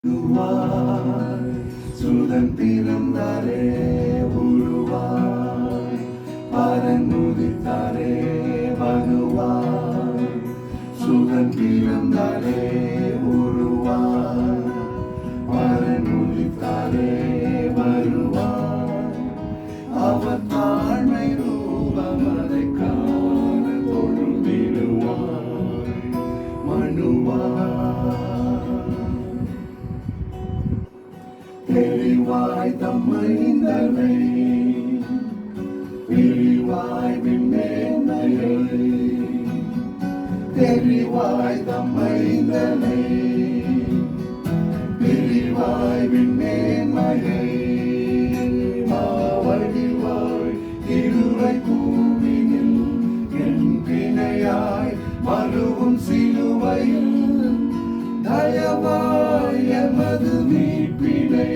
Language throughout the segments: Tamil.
உருவாய் சுதன் பிறந்தாரே உருவாய் பரன் உதித்தாரே வருவாய் சுதன் பிறந்தாரே உருவாய் பரன் உதித்தாரே வருவாய் அவர் தாழ்மை ரூபம் அதை காண தொழுதிடுவாய் மனுவாய் தெளிவாய் தம்மைந்தனை பிரிவாய் விண்ணேன்மையை தெளிவாய் தம்மைந்தனை பிரிவாய் விண்ணேன்மையை மாவடிவாய் இருளை கூவினில் என் பிணையாய் மறுவும் சிலுவையில் தயவாய் எமது மீட்பினை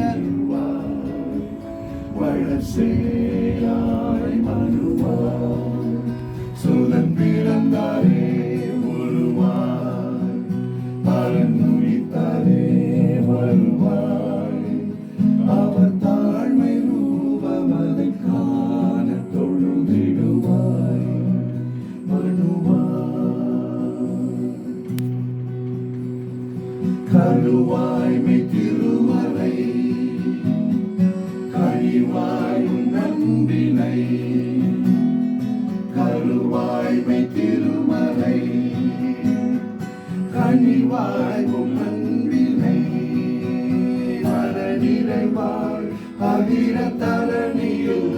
அருள்வாய் வளர்சேயாய் மனுவாய் சுதன் பிறந்தாரே உருவாய் பரன் உயிர்த்தாரே வருவாய் அவர் தாழ்மை ரூபம் அதை காண தொழுதிடுவாய் மனுவாய் கருவாய்மை திருமலை கழிவாய் நன்பினை கருவாய்மை திருமலை கனிவாய் நன்பினை மரநிறைவாய் அகிர தரணியில்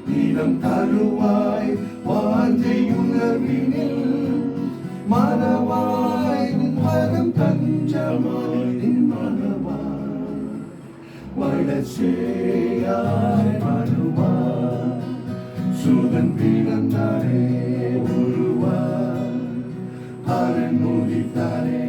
தினம் தருவாய் வாஞ்சையுணர்வினில் மனவாய் வரும் தஞ்சமாய் மனவாய் வளர்ச்சேயாய் மனுவாய் சுதன் பிறந்தாரே உருவாய் அரண் முடித்தாரே